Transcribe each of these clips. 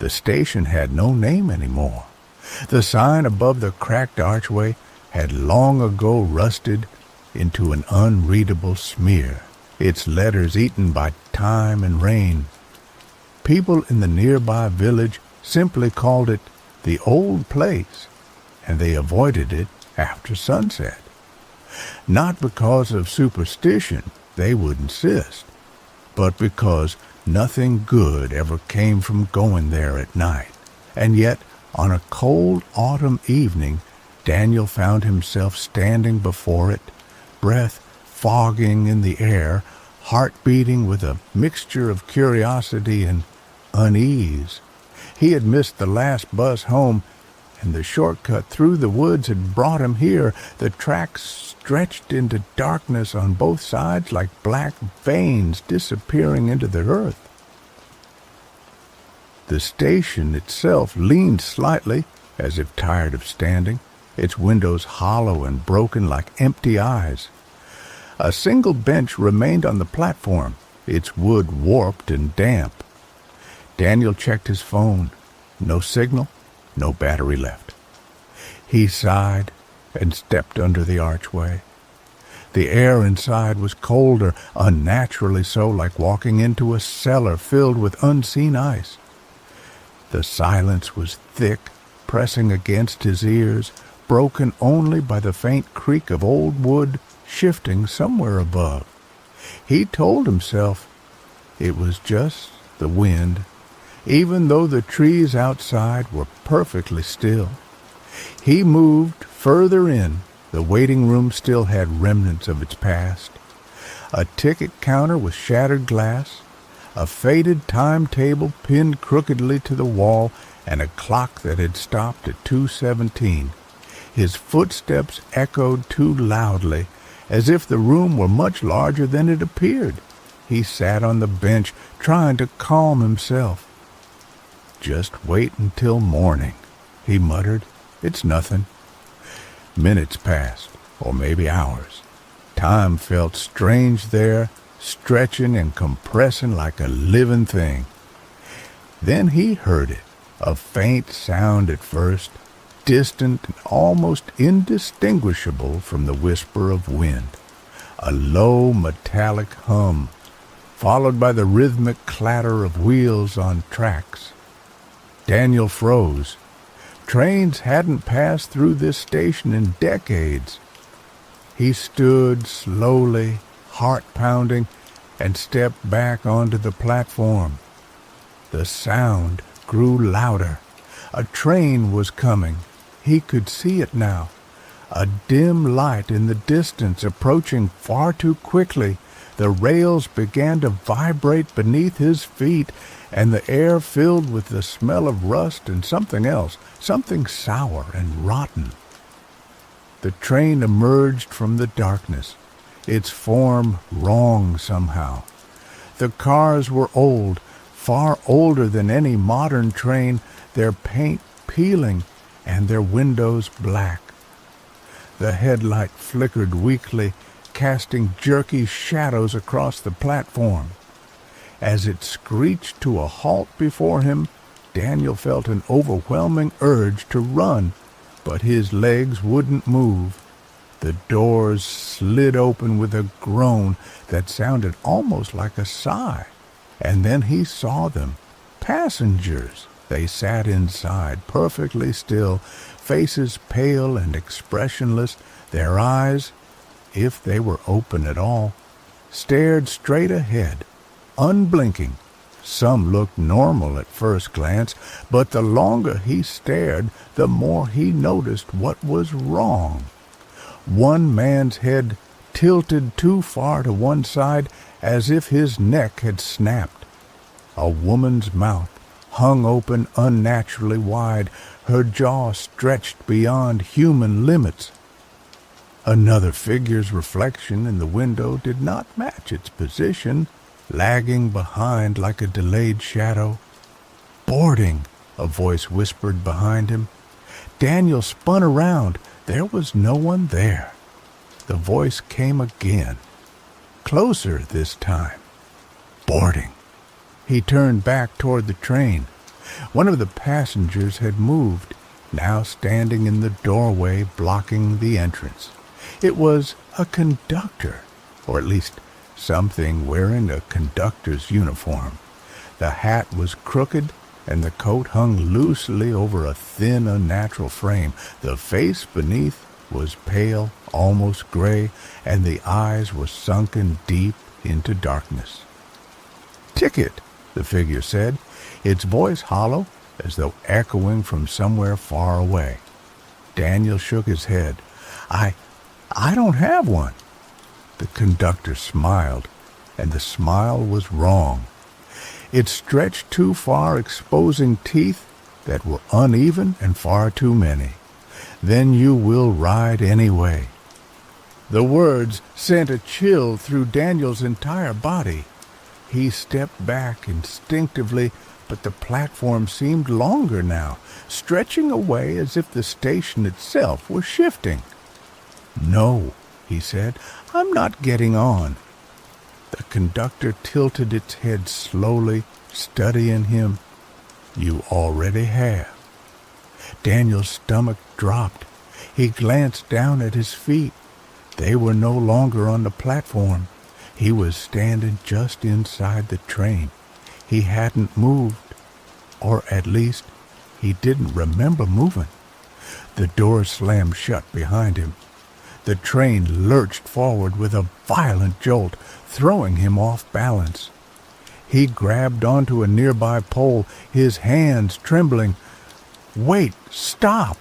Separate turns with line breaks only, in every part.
The station had no name anymore. The sign above the cracked archway had long ago rusted into an unreadable smear, its letters eaten by time and rain. People in the nearby village simply called it the old place, and they avoided it after sunset. Not because of superstition, they would insist, but because nothing good ever came from going there at night. And yet, on a cold autumn evening, Daniel found himself standing before it, breath fogging in the air, heart beating with a mixture of curiosity and unease. He had missed the last bus home, and the shortcut through the woods had brought him here. The tracks stretched into darkness on both sides like black veins disappearing into the earth. The station itself leaned slightly, as if tired of standing, its windows hollow and broken like empty eyes. A single bench remained on the platform, its wood warped and damp. Daniel checked his phone. No signal, no battery left. He sighed and stepped under the archway. The air inside was colder, unnaturally so, like walking into a cellar filled with unseen ice. The silence was thick, pressing against his ears, broken only by the faint creak of old wood shifting somewhere above. He told himself it was just the wind, even though the trees outside were perfectly still. He moved further in. The waiting room still had remnants of its past. A ticket counter with shattered glass, a faded timetable pinned crookedly to the wall, and a clock that had stopped at 2:17. His footsteps echoed too loudly, as if the room were much larger than it appeared. He sat on the bench, trying to calm himself. "Just wait until morning," he muttered. "It's nothing." Minutes passed, or maybe hours. Time felt strange there, stretching and compressing like a living thing. Then he heard it, a faint sound at first, distant and almost indistinguishable from the whisper of wind. A low metallic hum, followed by the rhythmic clatter of wheels on tracks. Daniel froze. Trains hadn't passed through this station in decades. He stood slowly, heart-pounding, and stepped back onto the platform. The sound grew louder. A train was coming. He could see it now. A dim light in the distance, approaching far too quickly. The rails began to vibrate beneath his feet, and the air filled with the smell of rust and something else, something sour and rotten. The train emerged from the darkness, its form wrong somehow. The cars were old, far older than any modern train, their paint peeling and their windows black. The headlight flickered weakly, casting jerky shadows across the platform. As it screeched to a halt before him, Daniel felt an overwhelming urge to run, but his legs wouldn't move. The doors slid open with a groan that sounded almost like a sigh, and then he saw them. Passengers. They sat inside, perfectly still, faces pale and expressionless, their eyes, if they were open at all, stared straight ahead, unblinking. Some looked normal at first glance, but the longer he stared, the more he noticed what was wrong. One man's head tilted too far to one side, as if his neck had snapped. A woman's mouth hung open unnaturally wide, her jaw stretched beyond human limits. Another figure's reflection in the window did not match its position, lagging behind like a delayed shadow. "Boarding," a voice whispered behind him. Daniel spun around. There was no one there. The voice came again, closer this time. "Boarding." He turned back toward the train. One of the passengers had moved, now standing in the doorway blocking the entrance. It was a conductor, or at least something wearing a conductor's uniform. The hat was crooked, and the coat hung loosely over a thin, unnatural frame. The face beneath was pale, almost gray, and the eyes were sunken deep into darkness. "Ticket," the figure said, its voice hollow, as though echoing from somewhere far away. Daniel shook his head. I don't have one." The conductor smiled, and the smile was wrong. It stretched too far, exposing teeth that were uneven and far too many. "Then you will ride anyway." The words sent a chill through Daniel's entire body. He stepped back instinctively, but the platform seemed longer now, stretching away as if the station itself were shifting. "No," he said, "I'm not getting on." The conductor tilted its head slowly, studying him. "You already have." Daniel's stomach dropped. He glanced down at his feet. They were no longer on the platform. He was standing just inside the train. He hadn't moved, or at least he didn't remember moving. The door slammed shut behind him. The train lurched forward with a violent jolt, throwing him off balance. He grabbed onto a nearby pole, his hands trembling. "Wait, stop!"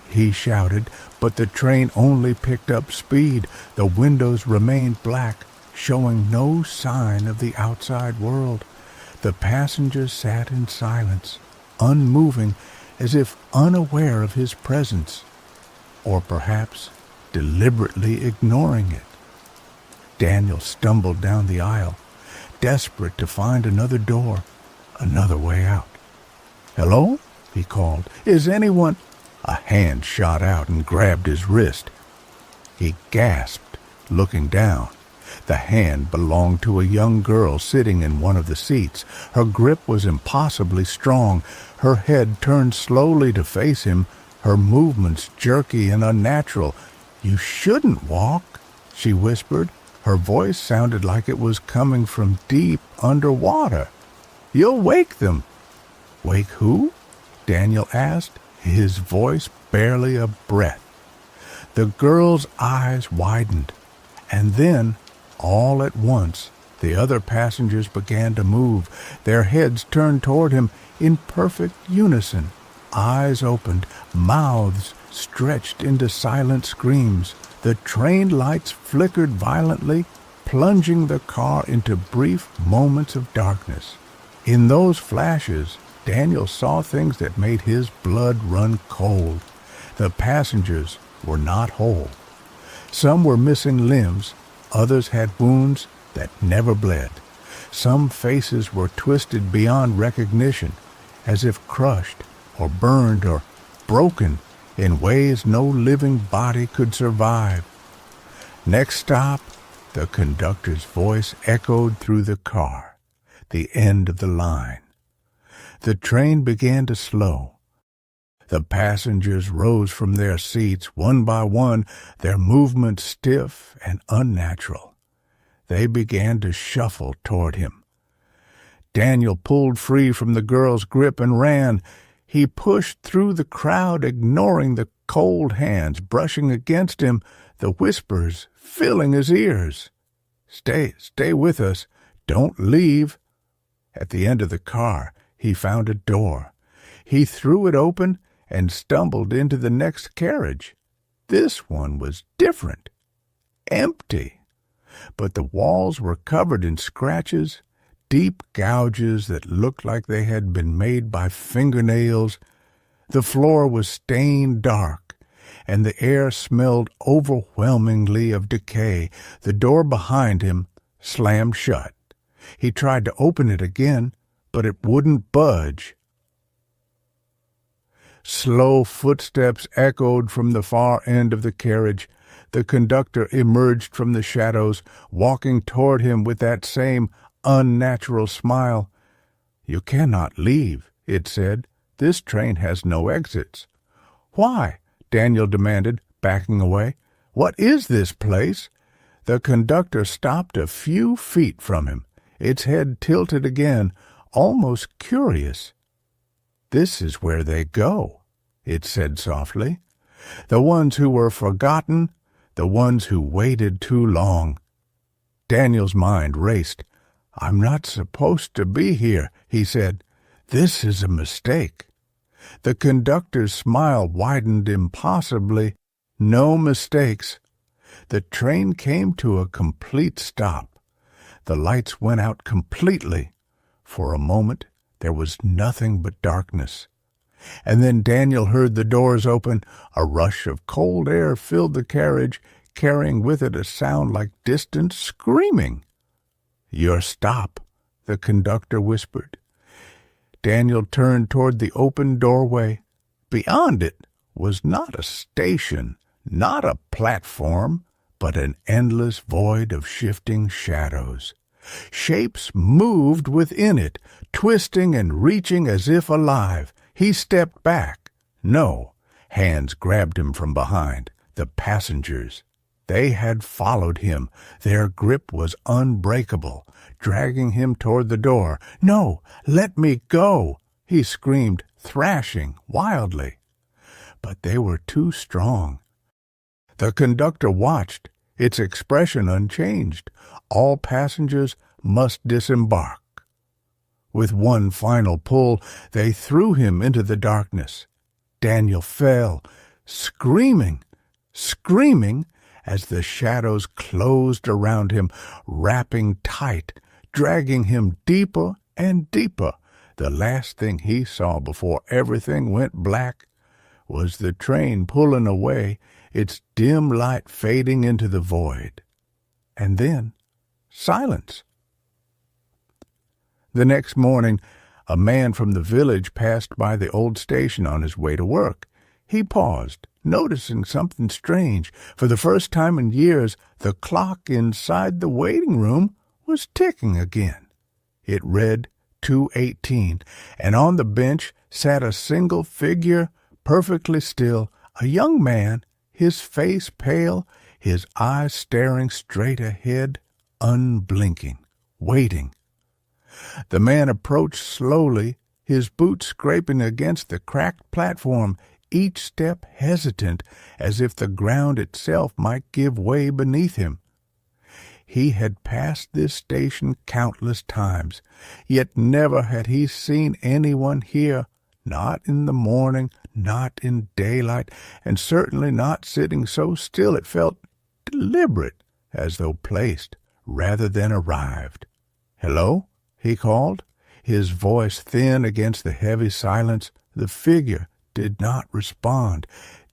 he shouted, but the train only picked up speed. The windows remained black, showing no sign of the outside world. The passengers sat in silence, unmoving, as if unaware of his presence, or perhaps deliberately ignoring it. Daniel stumbled down the aisle, desperate to find another door, another way out. "Hello?" he called. "Is anyone—" A hand shot out and grabbed his wrist. He gasped, looking down. The hand belonged to a young girl sitting in one of the seats. Her grip was impossibly strong. Her head turned slowly to face him, her movements jerky and unnatural. "You shouldn't walk," she whispered. Her voice sounded like it was coming from deep underwater. "You'll wake them." "Wake who?" Daniel asked, his voice barely a breath. The girl's eyes widened, and then, all at once, the other passengers began to move. Their heads turned toward him in perfect unison. Eyes opened, mouths stretched into silent screams. The train lights flickered violently, plunging the car into brief moments of darkness. In those flashes, Daniel saw things that made his blood run cold. The passengers were not whole. Some were missing limbs, others had wounds that never bled. Some faces were twisted beyond recognition, as if crushed or burned or broken in ways no living body could survive. "Next stop," the conductor's voice echoed through the car. The end of the line. The train began to slow. The passengers rose from their seats one by one, their movements stiff and unnatural. They began to shuffle toward him. Daniel pulled free from the girl's grip and ran. He pushed through the crowd, ignoring the cold hands brushing against him, the whispers filling his ears. Stay with us. Don't leave." At the end of the car, he found a door. He threw it open and stumbled into the next carriage. This one was different. Empty. But the walls were covered in scratches, deep gouges that looked like they had been made by fingernails. The floor was stained dark, and the air smelled overwhelmingly of decay. The door behind him slammed shut. He tried to open it again, but it wouldn't budge. Slow footsteps echoed from the far end of the carriage. The conductor emerged from the shadows, walking toward him with that same unnatural smile. "You cannot leave. it said. "This train has no exits." "Why?" Daniel demanded, backing away. "What is this place?" The conductor stopped a few feet from him, its head tilted again, almost curious. "This is where they go," it said softly. "The ones who were forgotten, the ones who waited too long." Daniel's mind raced. "I'm not supposed to be here," he said. "This is a mistake." The conductor's smile widened impossibly. "No mistakes." The train came to a complete stop. The lights went out completely. For a moment there was nothing but darkness. And then Daniel heard the doors open. A rush of cold air filled the carriage, carrying with it a sound like distant screaming. "Your stop," the conductor whispered. Daniel turned toward the open doorway. Beyond it was not a station, not a platform, but an endless void of shifting shadows. Shapes moved within it, twisting and reaching as if alive. He stepped back. No, hands grabbed him from behind. The passengers. They had followed him. Their grip was unbreakable, dragging him toward the door. "No, let me go!" he screamed, thrashing wildly. But they were too strong. The conductor watched, its expression unchanged. All passengers must disembark. With one final pull, they threw him into the darkness. Daniel fell, screaming, as the shadows closed around him, wrapping tight, dragging him deeper and deeper. The last thing he saw before everything went black was the train pulling away, its dim light fading into the void. And then silence. The next morning, a man from the village passed by the old station on his way to work. He paused, noticing something strange. For the first time in years, the clock inside the waiting room was ticking again. It read 2:18, and on the bench sat a single figure, perfectly still, a young man, his face pale, his eyes staring straight ahead, unblinking, waiting. The man approached slowly, his boots scraping against the cracked platform, each step hesitant, as if the ground itself might give way beneath him. He had passed this station countless times, yet never had he seen anyone here, not in the morning, not in daylight, and certainly not sitting so still it felt deliberate, as though placed rather than arrived. "Hello?" he called, his voice thin against the heavy silence. The figure did not respond,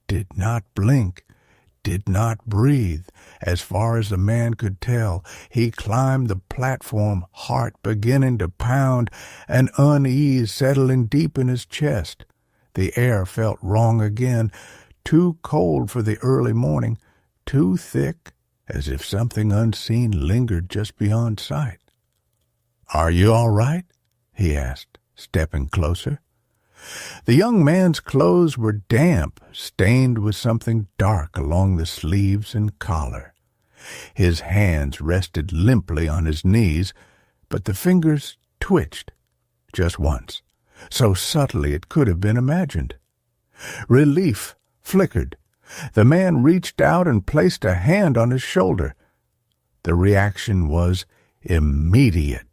did not blink, did not breathe. As far as the man could tell, he climbed the platform, heart beginning to pound, an unease settling deep in his chest. The air felt wrong again, too cold for the early morning, too thick, as if something unseen lingered just beyond sight. "Are you all right?" he asked, stepping closer. The young man's clothes were damp, stained with something dark along the sleeves and collar. His hands rested limply on his knees, but the fingers twitched, just once, so subtly it could have been imagined. Relief flickered. The man reached out and placed a hand on his shoulder. The reaction was immediate.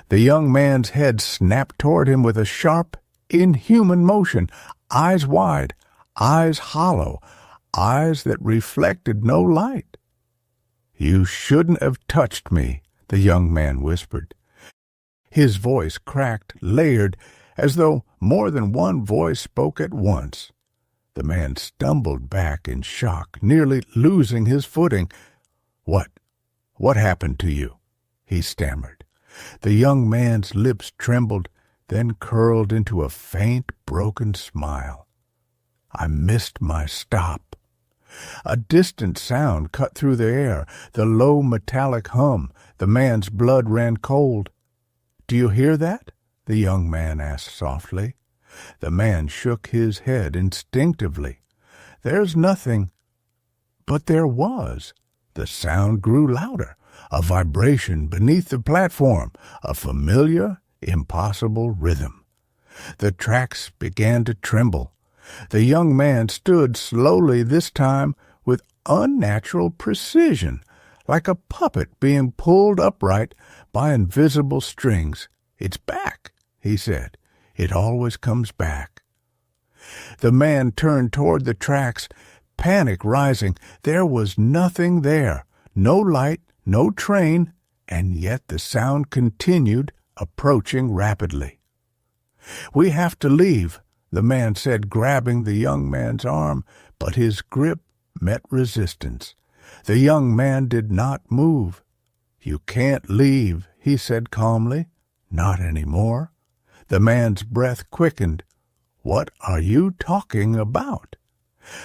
The young man's head snapped toward him with a sharp, inhuman motion, eyes wide, eyes hollow, eyes that reflected no light. "You shouldn't have touched me," the young man whispered. His voice cracked, layered, as though more than one voice spoke at once. The man stumbled back in shock, nearly losing his footing. What happened to you?" he stammered. The young man's lips trembled, then curled into a faint, broken smile. "I missed my stop." A distant sound cut through the air, the low metallic hum. The man's blood ran cold. "Do you hear that?" the young man asked softly. The man shook his head instinctively. There's nothing. But there was. The sound grew louder, a vibration beneath the platform, a familiar, impossible rhythm. The tracks began to tremble. The young man stood slowly this time with unnatural precision, like a puppet being pulled upright by invisible strings. It's back, he said. It always comes back. The man turned toward the tracks, panic rising. There was nothing there, no light, no train, and yet the sound continued, approaching rapidly. We have to leave, the man said, grabbing the young man's arm, but his grip met resistance. The young man did not move. You can't leave, he said calmly. Not anymore. The man's breath quickened. What are you talking about?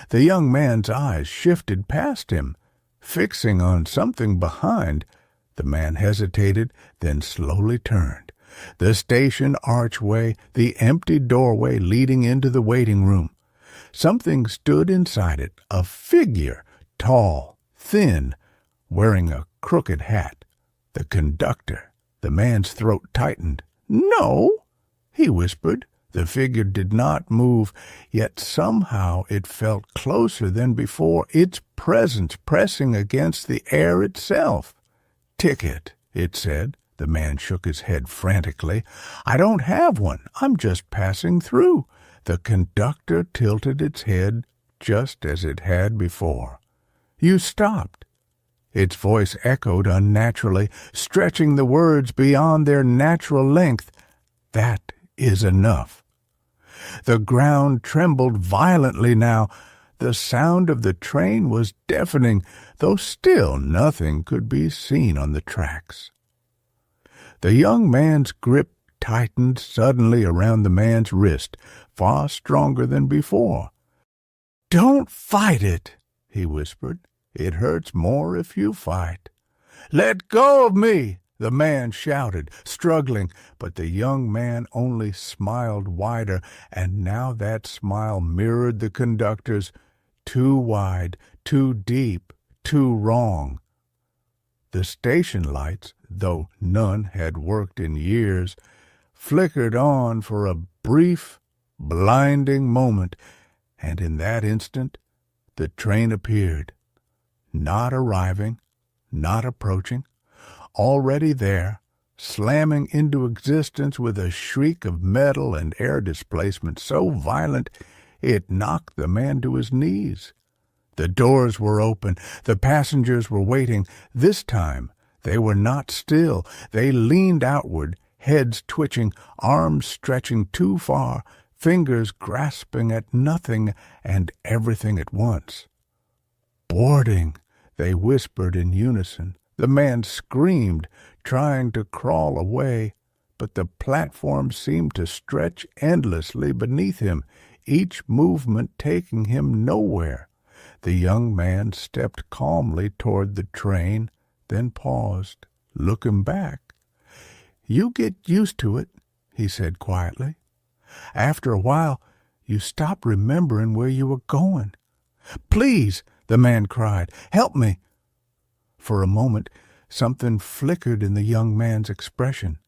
The young man's eyes shifted past him, fixing on something behind. The man hesitated, then slowly turned. The station archway, the empty doorway leading into the waiting room. Something stood inside it, a figure, tall, thin, wearing a crooked hat. The conductor. The man's throat tightened. No, he whispered. The figure did not move, yet somehow it felt closer than before, its presence pressing against the air itself. Ticket, it said. The man shook his head frantically. I don't have one. I'm just passing through. The conductor tilted its head just as it had before. You stopped. Its voice echoed unnaturally, stretching the words beyond their natural length. That is enough. The ground trembled violently now. The sound of the train was deafening, though still nothing could be seen on the tracks. The young man's grip tightened suddenly around the man's wrist, far stronger than before. Don't fight it, he whispered. It hurts more if you fight. Let go of me, the man shouted, struggling, but the young man only smiled wider, and now that smile mirrored the conductor's. Too wide, too deep, too wrong. The station lights, though none had worked in years, flickered on for a brief, blinding moment, and in that instant the train appeared. Not arriving, not approaching, already there, slamming into existence with a shriek of metal and air displacement so violent it knocked the man to his knees. The doors were open. The passengers were waiting. This time they were not still. They leaned outward, heads twitching, arms stretching too far, fingers grasping at nothing and everything at once. Boarding, they whispered in unison. The man screamed, trying to crawl away, but the platform seemed to stretch endlessly beneath him, each movement taking him nowhere. The young man stepped calmly toward the train, then paused, looking back. You get used to it, he said quietly. After a while, you stop remembering where you were going. Please, the man cried, help me. For a moment, something flickered in the young man's expression.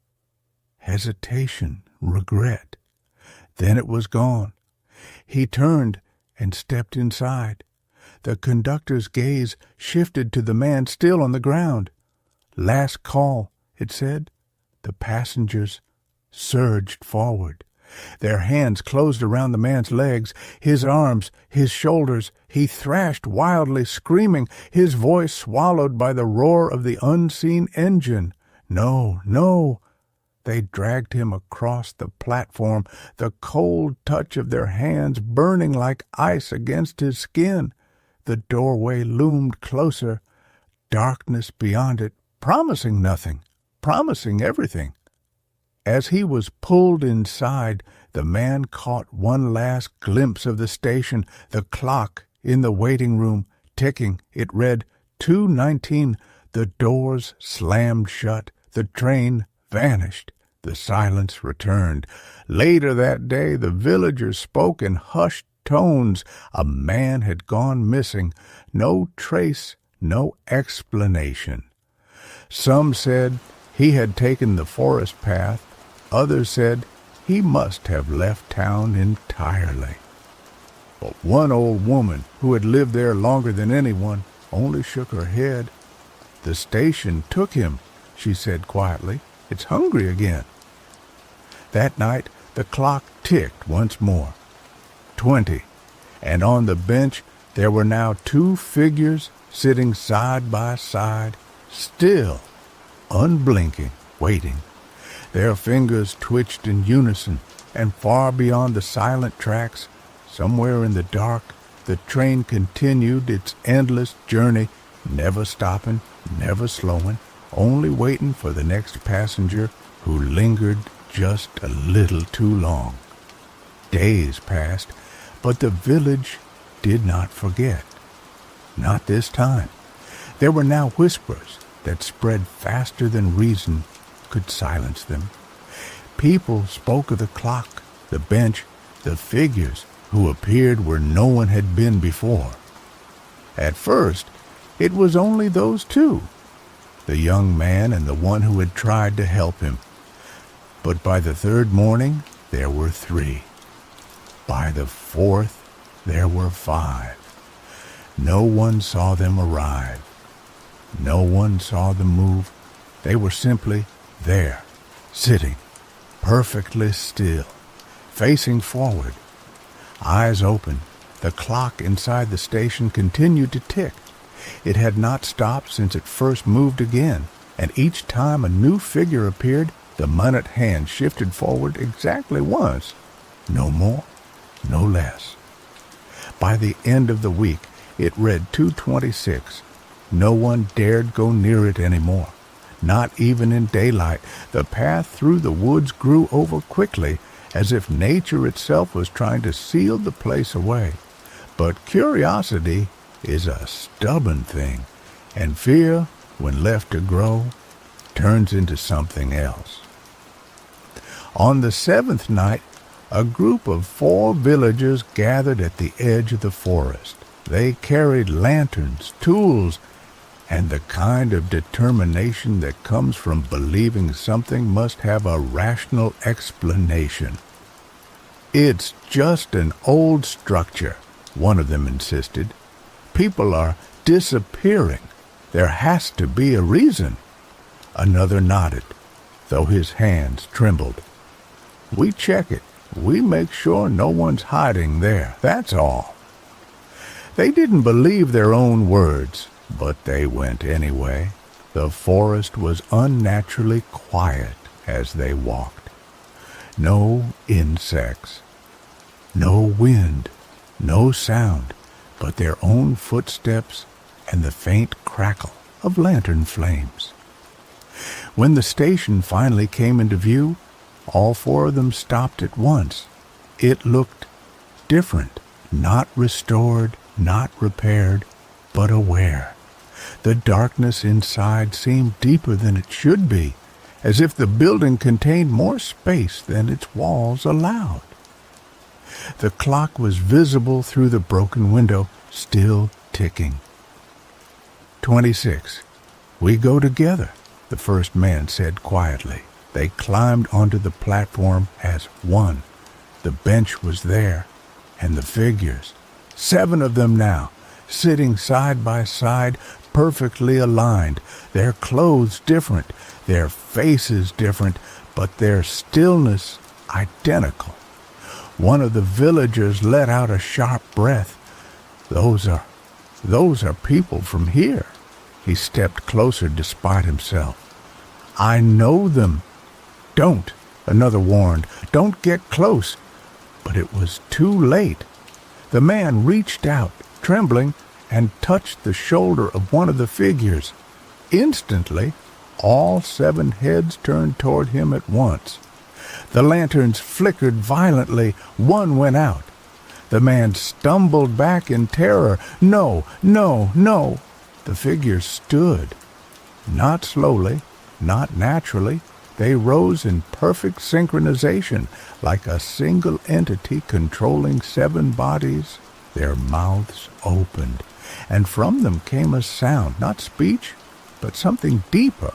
Hesitation, regret. Then it was gone. He turned and stepped inside. The conductor's gaze shifted to the man still on the ground. Last call, it said. The passengers surged forward. Their hands closed around the man's legs, his arms, his shoulders. He thrashed wildly, screaming, his voice swallowed by the roar of the unseen engine. No, no. They dragged him across the platform, the cold touch of their hands burning like ice against his skin. The doorway loomed closer, darkness beyond it, promising nothing, promising everything. As he was pulled inside, the man caught one last glimpse of the station, the clock in the waiting room ticking. It read 2:19. The doors slammed shut. The train vanished. The silence returned. Later that day, the villagers spoke in hushed tones. A man had gone missing. No trace, no explanation. Some said he had taken the forest path. Others said he must have left town entirely. But one old woman, who had lived there longer than anyone, only shook her head. "The station took him," she said quietly. "It's hungry again." That night the clock ticked once more. 20, and on the bench there were now two figures sitting side by side, still, unblinking, waiting. Their fingers twitched in unison, and far beyond the silent tracks, somewhere in the dark, the train continued its endless journey, never stopping, never slowing, only waiting for the next passenger who lingered just a little too long. Days passed, but the village did not forget. Not this time. There were now whispers that spread faster than reason could silence them. People spoke of the clock, the bench, the figures who appeared where no one had been before. At first, it was only those two, the young man and the one who had tried to help him. But by the third morning, there were three. By the fourth, there were five. No one saw them arrive. No one saw them move. They were simply there, sitting, perfectly still, facing forward. Eyes open, the clock inside the station continued to tick. It had not stopped since it first moved again, and each time a new figure appeared, the minute hand shifted forward exactly once. No more, no less. By the end of the week, it read 2:26. No one dared go near it anymore. Not even in daylight. The path through the woods grew over quickly, as if nature itself was trying to seal the place away. But curiosity is a stubborn thing, and fear, when left to grow, turns into something else. On the seventh night, a group of 4 villagers gathered at the edge of the forest. They carried lanterns, tools, and the kind of determination that comes from believing something must have a rational explanation. "It's just an old structure," one of them insisted. "People are disappearing. There has to be a reason." Another nodded, though his hands trembled. "We check it. We make sure no one's hiding there, that's all." They didn't believe their own words, but they went anyway. The forest was unnaturally quiet as they walked. No insects, no wind, no sound, but their own footsteps and the faint crackle of lantern flames. When the station finally came into view, all 4 of them stopped at once. It looked different, not restored, not repaired, but aware. The darkness inside seemed deeper than it should be, as if the building contained more space than its walls allowed. The clock was visible through the broken window, still ticking. 26. "We go together," the first man said quietly. They climbed onto the platform as one. The bench was there, and the figures, 7 of them now, sitting side by side, perfectly aligned, their clothes different, their faces different, but their stillness identical. One of the villagers let out a sharp breath. Those are people from here." He stepped closer despite himself. "I know them." "Don't," another warned. "Don't get close." But it was too late. The man reached out, trembling, and touched the shoulder of one of the figures. Instantly, all 7 heads turned toward him at once. The lanterns flickered violently. One went out. The man stumbled back in terror. "No, no, no!" The figures stood. Not slowly, not naturally, They rose in perfect synchronization, like a single entity controlling 7 bodies. Their mouths opened, and from them came a sound, not speech, but something deeper,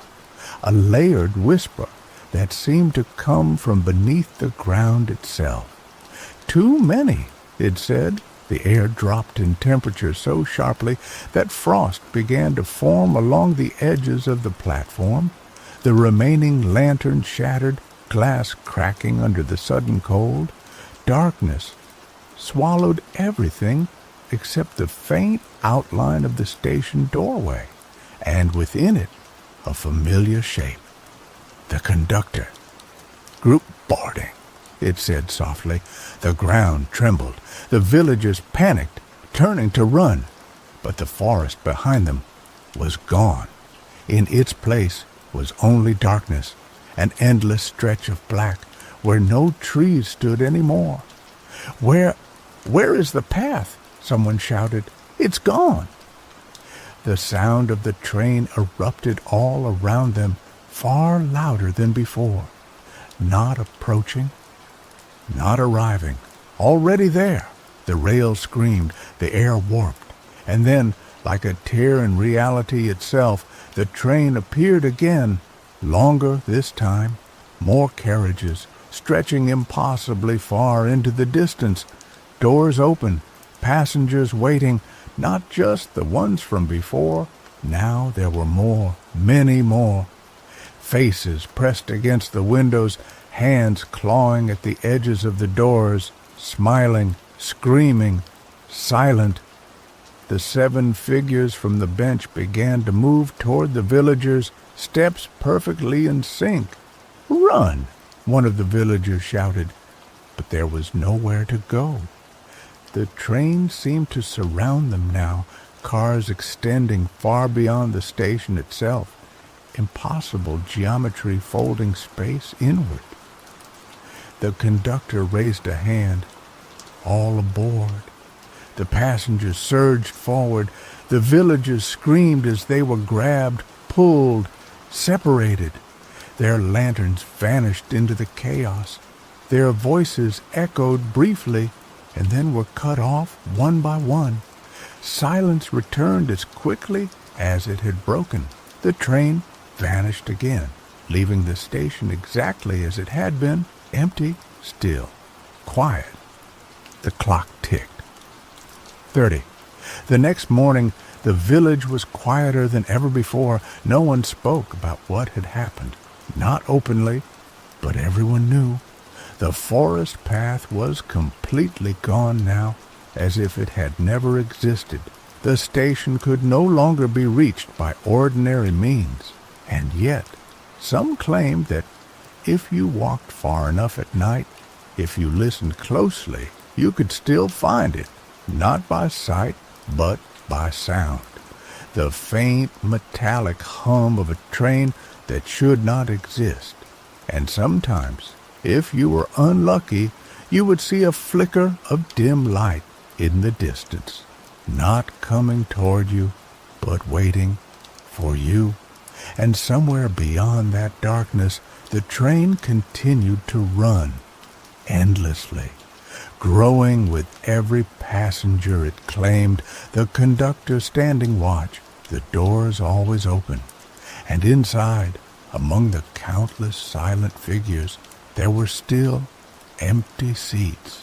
a layered whisper that seemed to come from beneath the ground itself. "Too many," it said. The air dropped in temperature so sharply that frost began to form along the edges of the platform. The remaining lanterns shattered, glass cracking under the sudden cold. Darkness swallowed everything except the faint outline of the station doorway, and within it a familiar shape. The conductor. "Group boarding," it said softly. The ground trembled. The villagers panicked, turning to run. But the forest behind them was gone. In its place was only darkness, an endless stretch of black where no trees stood any more. Where is the path?" someone shouted. "It's gone." The sound of the train erupted all around them, far louder than before. Not approaching, not arriving, already there. The rails screamed, the air warped, and then, like a tear in reality itself, the train appeared again, longer this time, more carriages, stretching impossibly far into the distance, doors open, passengers waiting, not just the ones from before. Now there were more, many more. Faces pressed against the windows, hands clawing at the edges of the doors, smiling, screaming, silent. The 7 figures from the bench began to move toward the villagers, steps perfectly in sync. "Run!" one of the villagers shouted, but there was nowhere to go. The train seemed to surround them now, cars extending far beyond the station itself, impossible geometry folding space inward. The conductor raised a hand. All aboard. The passengers surged forward. The villagers screamed as they were grabbed, pulled, separated. Their lanterns vanished into the chaos. Their voices echoed briefly and then were cut off one by one. Silence returned as quickly as it had broken. The train vanished again, leaving the station exactly as it had been, empty, still, quiet. The clock ticked. 30. The next morning, the village was quieter than ever before. No one spoke about what had happened. Not openly, but everyone knew. The forest path was completely gone now, as if it had never existed. The station could no longer be reached by ordinary means. And yet, some claimed that if you walked far enough at night, if you listened closely, you could still find it, not by sight, but by sound. The faint metallic hum of a train that should not exist. And sometimes, if you were unlucky, you would see a flicker of dim light in the distance, not coming toward you, but waiting for you. And somewhere beyond that darkness, the train continued to run, endlessly, growing with every passenger it claimed, the conductor standing watch, the doors always open. And inside, among the countless silent figures, there were still empty seats.